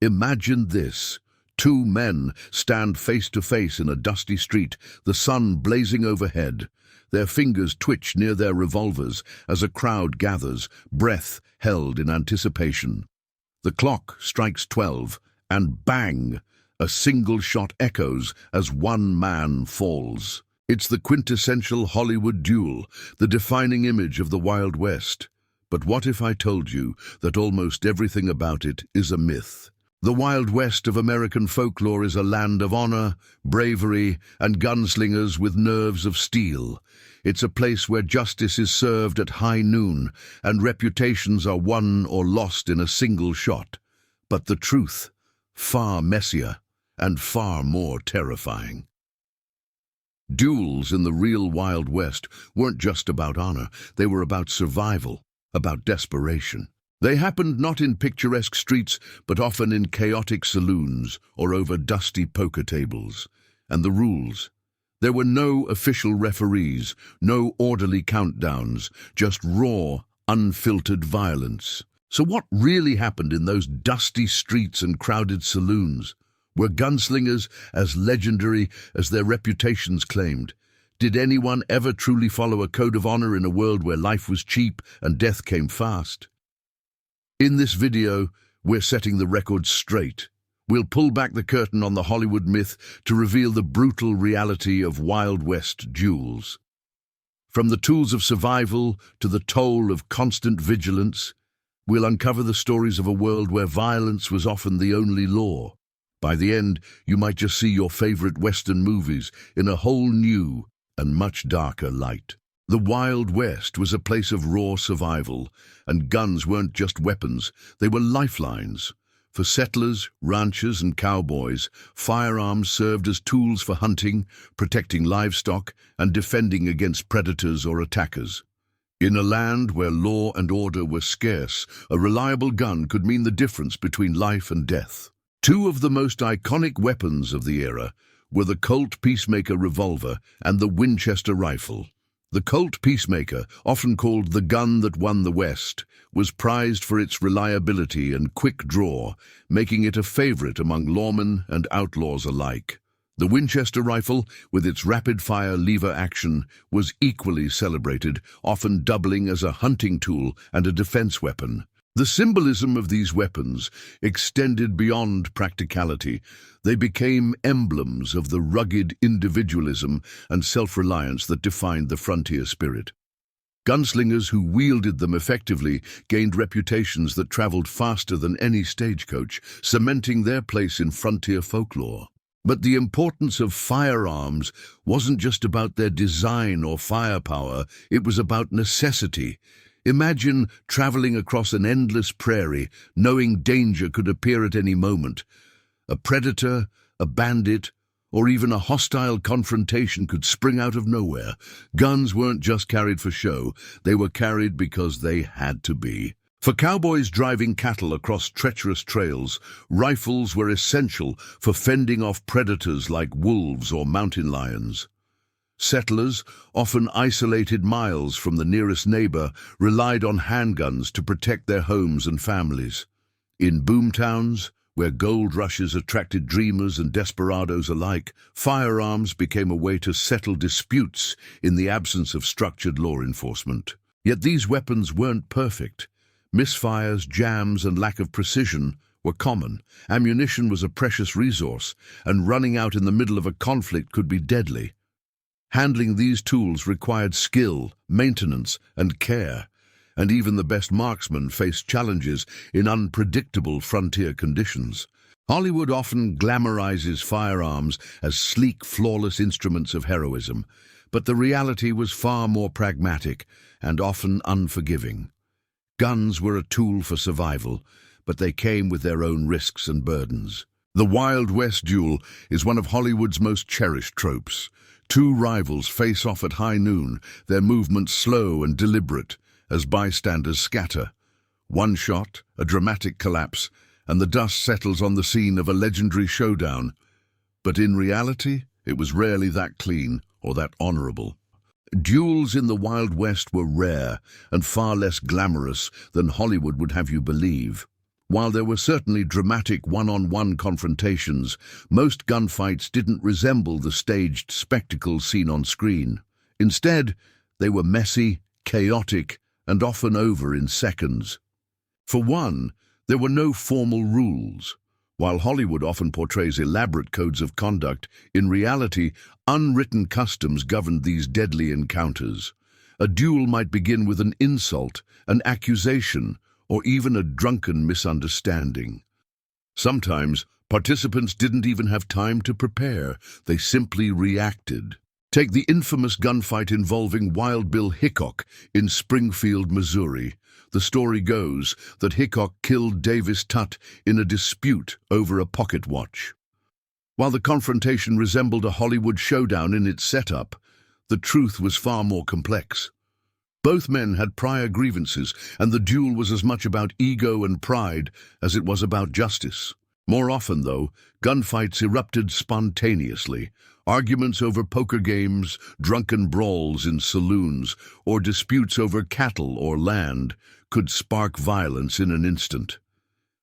Imagine this. Two men stand face to face in a dusty street, the sun blazing overhead. Their fingers twitch near their revolvers as a crowd gathers, breath held in anticipation. The clock strikes 12, and bang! A single shot echoes as one man falls. It's the quintessential Hollywood duel, the defining image of the Wild West. But what if I told you that almost everything about it is a myth? The Wild West of American folklore is a land of honor, bravery, and gunslingers with nerves of steel. It's a place where justice is served at high noon, and reputations are won or lost in a single shot. But the truth, far messier and far more terrifying. Duels in the real Wild West weren't just about honor, they were about survival, about desperation. They happened not in picturesque streets, but often in chaotic saloons or over dusty poker tables. And the rules? There were no official referees, no orderly countdowns, just raw, unfiltered violence. So what really happened in those dusty streets and crowded saloons? Were gunslingers as legendary as their reputations claimed? Did anyone ever truly follow a code of honor in a world where life was cheap and death came fast? In this video, we're setting the record straight. We'll pull back the curtain on the Hollywood myth to reveal the brutal reality of Wild West duels. From the tools of survival to the toll of constant vigilance, we'll uncover the stories of a world where violence was often the only law. By the end, you might just see your favorite Western movies in a whole new and much darker light. The Wild West was a place of raw survival, and guns weren't just weapons, they were lifelines. For settlers, ranchers, and cowboys, firearms served as tools for hunting, protecting livestock, and defending against predators or attackers. In a land where law and order were scarce, a reliable gun could mean the difference between life and death. Two of the most iconic weapons of the era were the Colt Peacemaker revolver and the Winchester rifle. The Colt Peacemaker, often called the gun that won the West, was prized for its reliability and quick draw, making it a favorite among lawmen and outlaws alike. The Winchester rifle, with its rapid-fire lever action, was equally celebrated, often doubling as a hunting tool and a defense weapon. The symbolism of these weapons extended beyond practicality. They became emblems of the rugged individualism and self-reliance that defined the frontier spirit. Gunslingers who wielded them effectively gained reputations that traveled faster than any stagecoach, cementing their place in frontier folklore. But the importance of firearms wasn't just about their design or firepower, it was about necessity. Imagine traveling across an endless prairie, knowing danger could appear at any moment. A predator, a bandit, or even a hostile confrontation could spring out of nowhere. Guns weren't just carried for show, they were carried because they had to be. For cowboys driving cattle across treacherous trails, rifles were essential for fending off predators like wolves or mountain lions. Settlers, often isolated miles from the nearest neighbor, relied on handguns to protect their homes and families. In boomtowns, where gold rushes attracted dreamers and desperados alike, firearms became a way to settle disputes in the absence of structured law enforcement. Yet these weapons weren't perfect. Misfires, jams, and lack of precision were common. Ammunition was a precious resource, and running out in the middle of a conflict could be deadly. Handling these tools required skill, maintenance, and care, and even the best marksmen faced challenges in unpredictable frontier conditions. Hollywood often glamorizes firearms as sleek, flawless instruments of heroism, but the reality was far more pragmatic and often unforgiving. Guns were a tool for survival, but they came with their own risks and burdens. The Wild West duel is one of Hollywood's most cherished tropes. Two rivals face off at high noon, their movements slow and deliberate, as bystanders scatter. One shot, a dramatic collapse, and the dust settles on the scene of a legendary showdown. But in reality, it was rarely that clean or that honorable. Duels in the Wild West were rare and far less glamorous than Hollywood would have you believe. While there were certainly dramatic one-on-one confrontations, most gunfights didn't resemble the staged spectacle seen on screen. Instead, they were messy, chaotic, and often over in seconds. For one, there were no formal rules. While Hollywood often portrays elaborate codes of conduct, in reality, unwritten customs governed these deadly encounters. A duel might begin with an insult, an accusation, or even a drunken misunderstanding. Sometimes, participants didn't even have time to prepare. They simply reacted. Take the infamous gunfight involving Wild Bill Hickok in Springfield, Missouri. The story goes that Hickok killed Davis Tutt in a dispute over a pocket watch. While the confrontation resembled a Hollywood showdown in its setup, the truth was far more complex. Both men had prior grievances, and the duel was as much about ego and pride as it was about justice. More often, though, gunfights erupted spontaneously. Arguments over poker games, drunken brawls in saloons, or disputes over cattle or land could spark violence in an instant.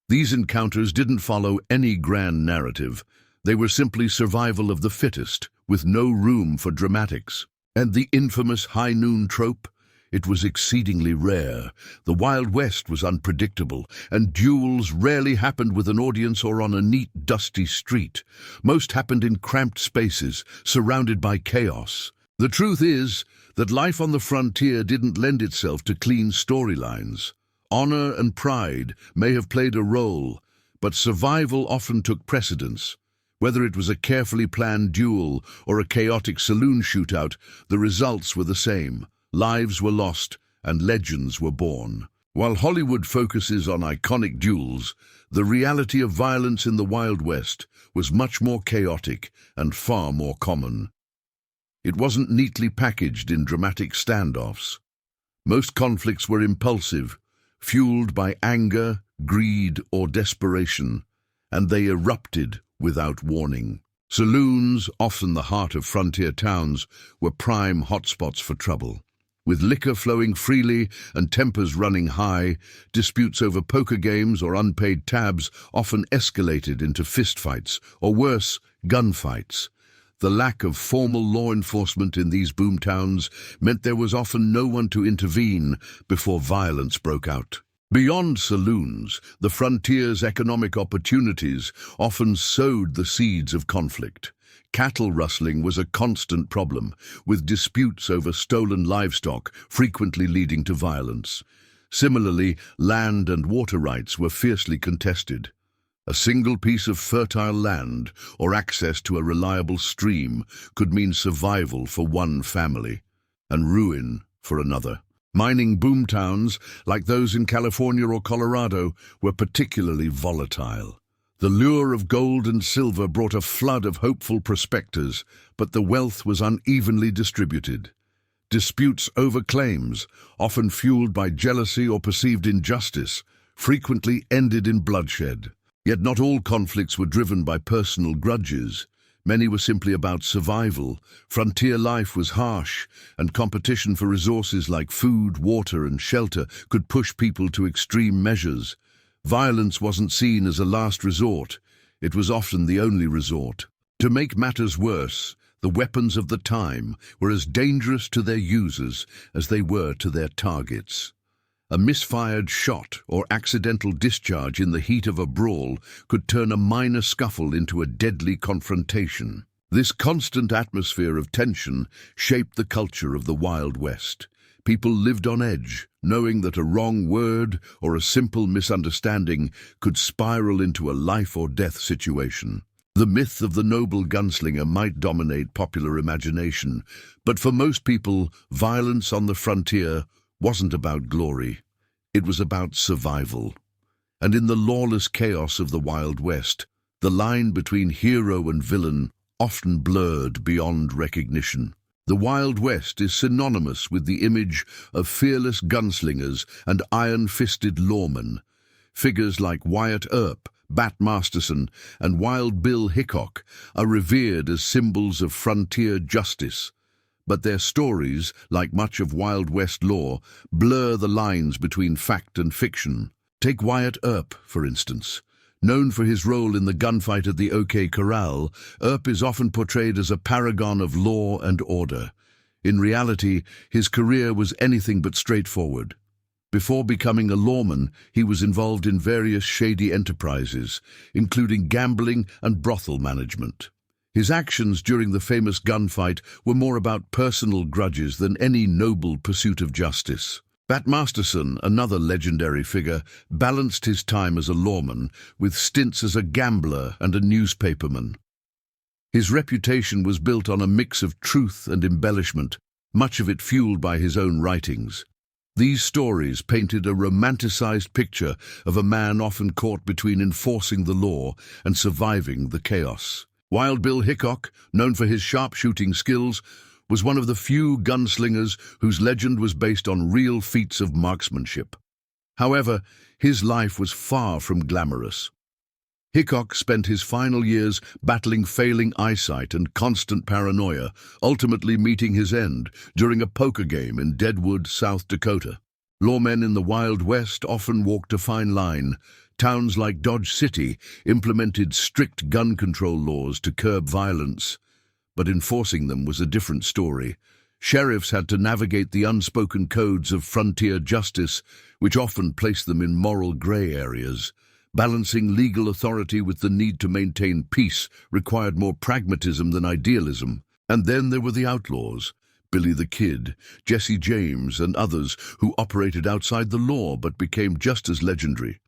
These encounters didn't follow any grand narrative. They were simply survival of the fittest, with no room for dramatics. And the infamous high noon trope? It was exceedingly rare. The Wild West was unpredictable, and duels rarely happened with an audience or on a neat, dusty street. Most happened in cramped spaces, surrounded by chaos. The truth is that life on the frontier didn't lend itself to clean storylines. Honor and pride may have played a role, but survival often took precedence. Whether it was a carefully planned duel or a chaotic saloon shootout, the results were the same. Lives were lost, and legends were born. While Hollywood focuses on iconic duels, the reality of violence in the Wild West was much more chaotic and far more common. It wasn't neatly packaged in dramatic standoffs. Most conflicts were impulsive, fueled by anger, greed, or desperation, and they erupted without warning. Saloons, often the heart of frontier towns, were prime hotspots for trouble. With liquor flowing freely and tempers running high, disputes over poker games or unpaid tabs often escalated into fistfights, or worse, gunfights. The lack of formal law enforcement in these boomtowns meant there was often no one to intervene before violence broke out. Beyond saloons, the frontier's economic opportunities often sowed the seeds of conflict. Cattle rustling was a constant problem, with disputes over stolen livestock frequently leading to violence. Similarly, land and water rights were fiercely contested. A single piece of fertile land or access to a reliable stream could mean survival for one family and ruin for another. Mining boomtowns, like those in California or Colorado, were particularly volatile. The lure of gold and silver brought a flood of hopeful prospectors, but the wealth was unevenly distributed. Disputes over claims, often fueled by jealousy or perceived injustice, frequently ended in bloodshed. Yet not all conflicts were driven by personal grudges. Many were simply about survival. Frontier life was harsh, and competition for resources like food, water, and shelter could push people to extreme measures. Violence wasn't seen as a last resort. It was often the only resort. To make matters worse, the weapons of the time were as dangerous to their users as they were to their targets. A misfired shot or accidental discharge in the heat of a brawl could turn a minor scuffle into a deadly confrontation. This constant atmosphere of tension shaped the culture of the Wild West. People lived on edge, knowing that a wrong word or a simple misunderstanding could spiral into a life-or-death situation. The myth of the noble gunslinger might dominate popular imagination, but for most people, violence on the frontier wasn't about glory. It was about survival. And in the lawless chaos of the Wild West, the line between hero and villain often blurred beyond recognition. The Wild West is synonymous with the image of fearless gunslingers and iron-fisted lawmen. Figures like Wyatt Earp, Bat Masterson, and Wild Bill Hickok are revered as symbols of frontier justice. But their stories, like much of Wild West lore, blur the lines between fact and fiction. Take Wyatt Earp, for instance. Known for his role in the gunfight at the OK Corral, Earp is often portrayed as a paragon of law and order. In reality, his career was anything but straightforward. Before becoming a lawman, he was involved in various shady enterprises, including gambling and brothel management. His actions during the famous gunfight were more about personal grudges than any noble pursuit of justice. Bat Masterson, another legendary figure, balanced his time as a lawman with stints as a gambler and a newspaperman. His reputation was built on a mix of truth and embellishment, much of it fueled by his own writings. These stories painted a romanticized picture of a man often caught between enforcing the law and surviving the chaos. Wild Bill Hickok, known for his sharpshooting skills, was one of the few gunslingers whose legend was based on real feats of marksmanship. However, his life was far from glamorous. Hickok spent his final years battling failing eyesight and constant paranoia, ultimately meeting his end during a poker game in Deadwood, South Dakota. Lawmen in the Wild West often walked a fine line. Towns like Dodge City implemented strict gun control laws to curb violence, but enforcing them was a different story. Sheriffs had to navigate the unspoken codes of frontier justice, which often placed them in moral gray areas. Balancing legal authority with the need to maintain peace required more pragmatism than idealism. And then there were the outlaws, Billy the Kid, Jesse James, and others who operated outside the law but became just as legendary.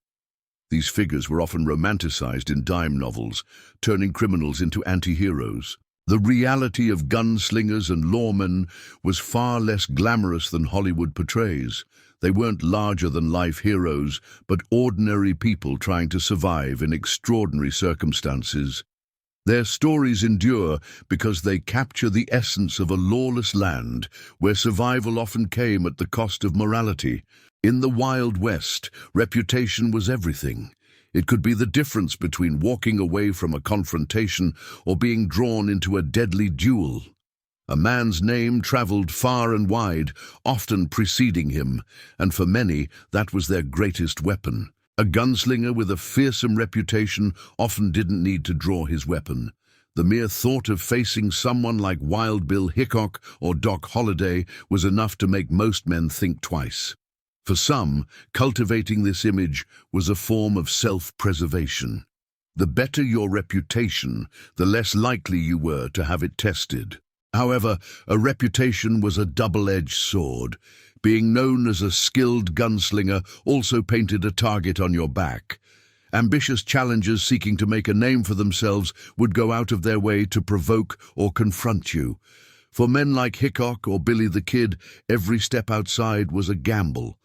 These figures were often romanticized in dime novels, turning criminals into anti-heroes. The reality of gunslingers and lawmen was far less glamorous than Hollywood portrays. They weren't larger-than-life heroes, but ordinary people trying to survive in extraordinary circumstances. Their stories endure because they capture the essence of a lawless land where survival often came at the cost of morality. In the Wild West, reputation was everything. It could be the difference between walking away from a confrontation or being drawn into a deadly duel. A man's name traveled far and wide, often preceding him, and for many, that was their greatest weapon. A gunslinger with a fearsome reputation often didn't need to draw his weapon. The mere thought of facing someone like Wild Bill Hickok or Doc Holliday was enough to make most men think twice. For some, cultivating this image was a form of self-preservation. The better your reputation, the less likely you were to have it tested. However, a reputation was a double-edged sword. Being known as a skilled gunslinger also painted a target on your back. Ambitious challengers seeking to make a name for themselves would go out of their way to provoke or confront you. For men like Hickok or Billy the Kid, every step outside was a gamble.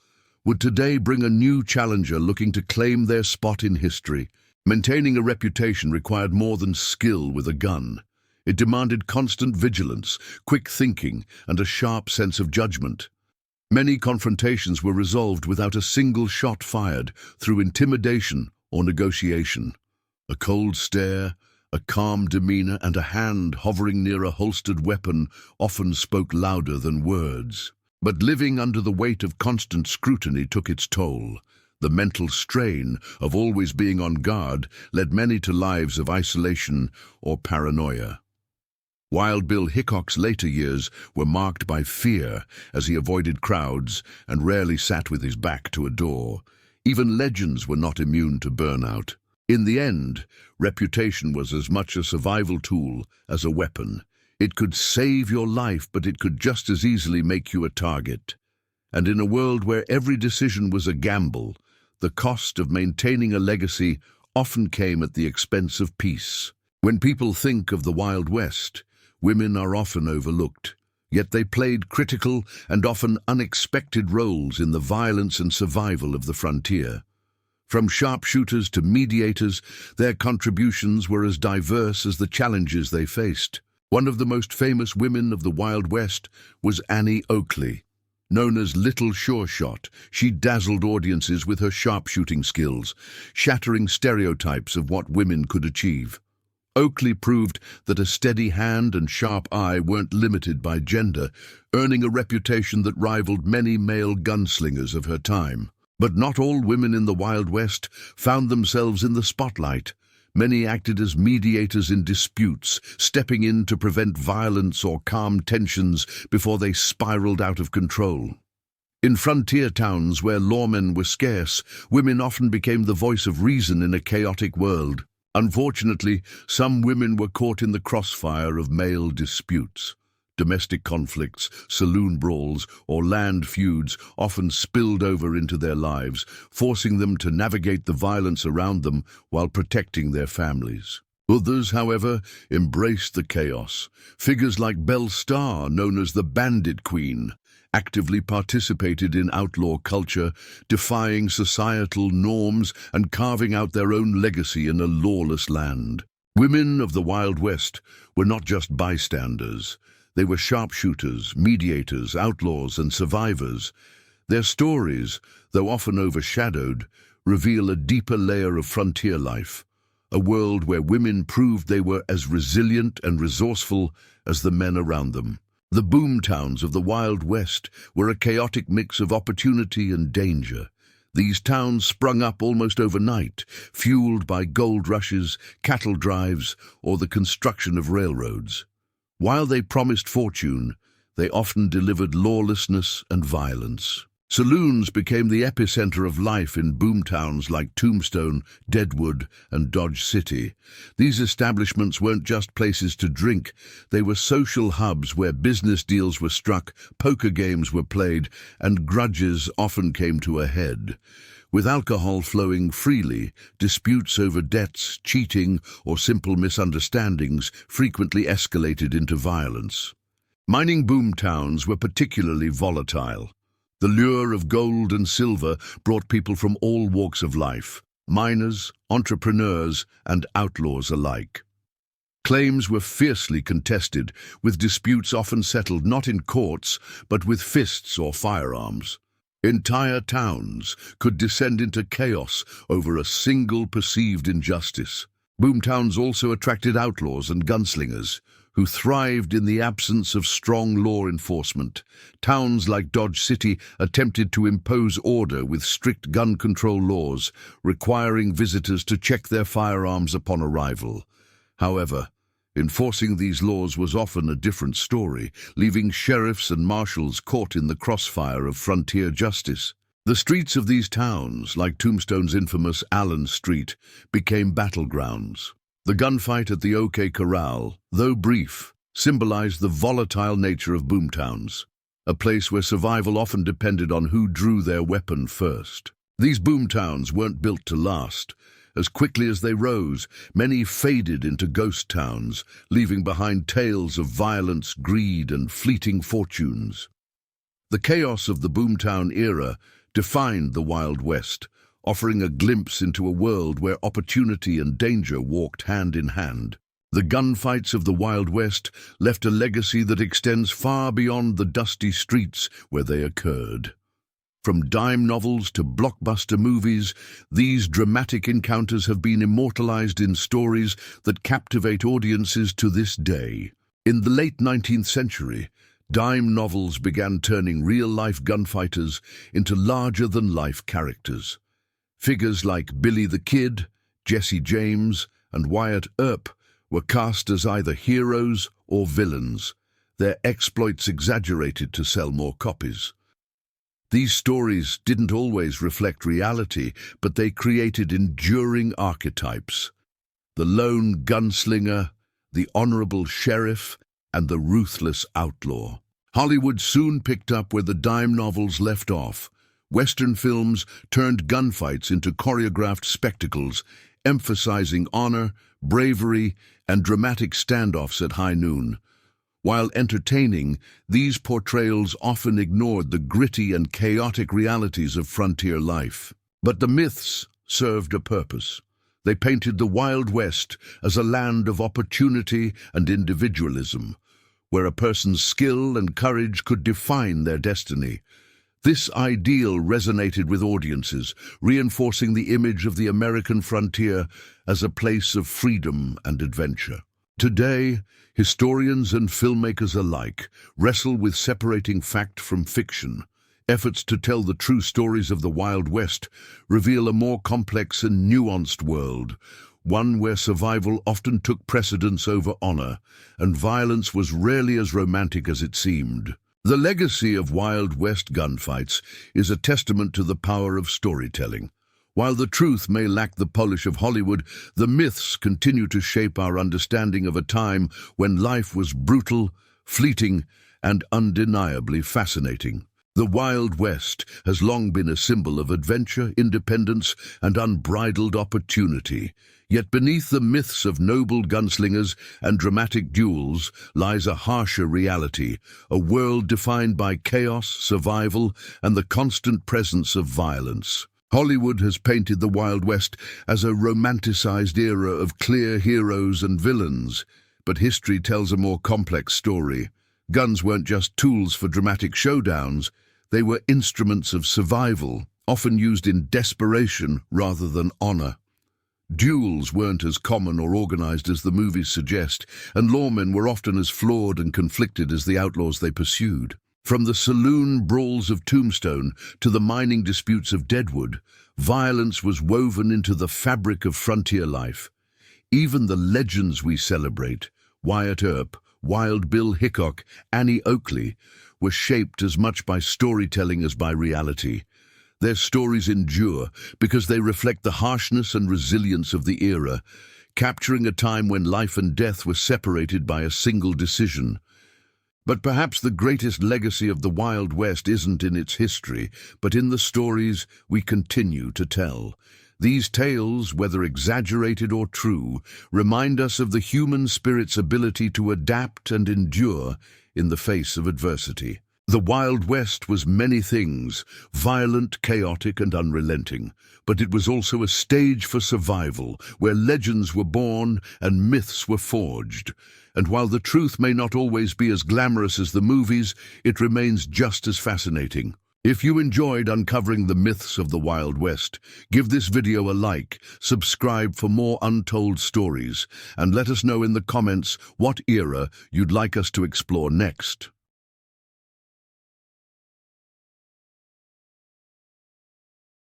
Would today bring a new challenger looking to claim their spot in history? Maintaining a reputation required more than skill with a gun. It demanded constant vigilance, quick thinking, and a sharp sense of judgment. Many confrontations were resolved without a single shot fired, through intimidation or negotiation. A cold stare, a calm demeanor, and a hand hovering near a holstered weapon often spoke louder than words. But living under the weight of constant scrutiny took its toll. The mental strain of always being on guard led many to lives of isolation or paranoia. Wild Bill Hickok's later years were marked by fear as he avoided crowds and rarely sat with his back to a door. Even legends were not immune to burnout. In the end, reputation was as much a survival tool as a weapon. It could save your life, but it could just as easily make you a target. And in a world where every decision was a gamble, the cost of maintaining a legacy often came at the expense of peace. When people think of the Wild West, women are often overlooked, yet they played critical and often unexpected roles in the violence and survival of the frontier. From sharpshooters to mediators, their contributions were as diverse as the challenges they faced. One of the most famous women of the Wild West was Annie Oakley. Known as Little Sure Shot, she dazzled audiences with her sharpshooting skills, shattering stereotypes of what women could achieve. Oakley proved that a steady hand and sharp eye weren't limited by gender, earning a reputation that rivaled many male gunslingers of her time. But not all women in the Wild West found themselves in the spotlight. Many acted as mediators in disputes, stepping in to prevent violence or calm tensions before they spiraled out of control. In frontier towns where lawmen were scarce, women often became the voice of reason in a chaotic world. Unfortunately, some women were caught in the crossfire of male disputes. Domestic conflicts, saloon brawls, or land feuds often spilled over into their lives, forcing them to navigate the violence around them while protecting their families. Others, however, embraced the chaos. Figures like Belle Starr, known as the Bandit Queen, actively participated in outlaw culture, defying societal norms and carving out their own legacy in a lawless land. Women of the Wild West were not just bystanders. They were sharpshooters, mediators, outlaws, and survivors. Their stories, though often overshadowed, reveal a deeper layer of frontier life, a world where women proved they were as resilient and resourceful as the men around them. The boomtowns of the Wild West were a chaotic mix of opportunity and danger. These towns sprung up almost overnight, fueled by gold rushes, cattle drives, or the construction of railroads. While they promised fortune, they often delivered lawlessness and violence. Saloons became the epicenter of life in boomtowns like Tombstone, Deadwood, and Dodge City. These establishments weren't just places to drink, they were social hubs where business deals were struck, poker games were played, and grudges often came to a head. With alcohol flowing freely, disputes over debts, cheating, or simple misunderstandings frequently escalated into violence. Mining boomtowns were particularly volatile. The lure of gold and silver brought people from all walks of life, miners, entrepreneurs, and outlaws alike. Claims were fiercely contested, with disputes often settled not in courts, but with fists or firearms. Entire towns could descend into chaos over a single perceived injustice. Boomtowns also attracted outlaws and gunslingers, who thrived in the absence of strong law enforcement. Towns like Dodge City attempted to impose order with strict gun control laws, requiring visitors to check their firearms upon arrival. However, enforcing these laws was often a different story, leaving sheriffs and marshals caught in the crossfire of frontier justice. The streets of these towns, like Tombstone's infamous Allen Street, became battlegrounds. The gunfight at the OK Corral, though brief, symbolized the volatile nature of boomtowns, a place where survival often depended on who drew their weapon first. These boomtowns weren't built to last. As quickly as they rose, many faded into ghost towns, leaving behind tales of violence, greed, and fleeting fortunes. The chaos of the boomtown era defined the Wild West, offering a glimpse into a world where opportunity and danger walked hand in hand. The gunfights of the Wild West left a legacy that extends far beyond the dusty streets where they occurred. From dime novels to blockbuster movies, these dramatic encounters have been immortalized in stories that captivate audiences to this day. In the late 19th century, dime novels began turning real-life gunfighters into larger-than-life characters. Figures like Billy the Kid, Jesse James, and Wyatt Earp were cast as either heroes or villains, their exploits exaggerated to sell more copies. These stories didn't always reflect reality, but they created enduring archetypes. The lone gunslinger, the honorable sheriff, and the ruthless outlaw. Hollywood soon picked up where the dime novels left off. Western films turned gunfights into choreographed spectacles, emphasizing honor, bravery, and dramatic standoffs at high noon. While entertaining, these portrayals often ignored the gritty and chaotic realities of frontier life. But the myths served a purpose. They painted the Wild West as a land of opportunity and individualism, where a person's skill and courage could define their destiny. This ideal resonated with audiences, reinforcing the image of the American frontier as a place of freedom and adventure. Today, historians and filmmakers alike wrestle with separating fact from fiction, Efforts to tell the true stories of the Wild West reveal a more complex and nuanced world, one where survival often took precedence over honor, and violence was rarely as romantic as it seemed. The legacy of Wild West gunfights is a testament to the power of storytelling. While the truth may lack the polish of Hollywood, the myths continue to shape our understanding of a time when life was brutal, fleeting, and undeniably fascinating. The Wild West has long been a symbol of adventure, independence, and unbridled opportunity. Yet beneath the myths of noble gunslingers and dramatic duels lies a harsher reality, a world defined by chaos, survival, and the constant presence of violence. Hollywood has painted the Wild West as a romanticized era of clear heroes and villains, but history tells a more complex story. Guns weren't just tools for dramatic showdowns, they were instruments of survival, often used in desperation rather than honor. Duels weren't as common or organized as the movies suggest, and lawmen were often as flawed and conflicted as the outlaws they pursued. From the saloon brawls of Tombstone to the mining disputes of Deadwood, violence was woven into the fabric of frontier life. Even the legends we celebrate, Wyatt Earp, Wild Bill Hickok, Annie Oakley, were shaped as much by storytelling as by reality. Their stories endure because they reflect the harshness and resilience of the era, capturing a time when life and death were separated by a single decision. But perhaps the greatest legacy of the Wild West isn't in its history, but in the stories we continue to tell. These tales, whether exaggerated or true, remind us of the human spirit's ability to adapt and endure in the face of adversity. The Wild West was many things, violent, chaotic, and unrelenting, but it was also a stage for survival, where legends were born and myths were forged. And while the truth may not always be as glamorous as the movies, it remains just as fascinating. If you enjoyed uncovering the myths of the Wild West, give this video a like, subscribe for more untold stories, and let us know in the comments what era you'd like us to explore next.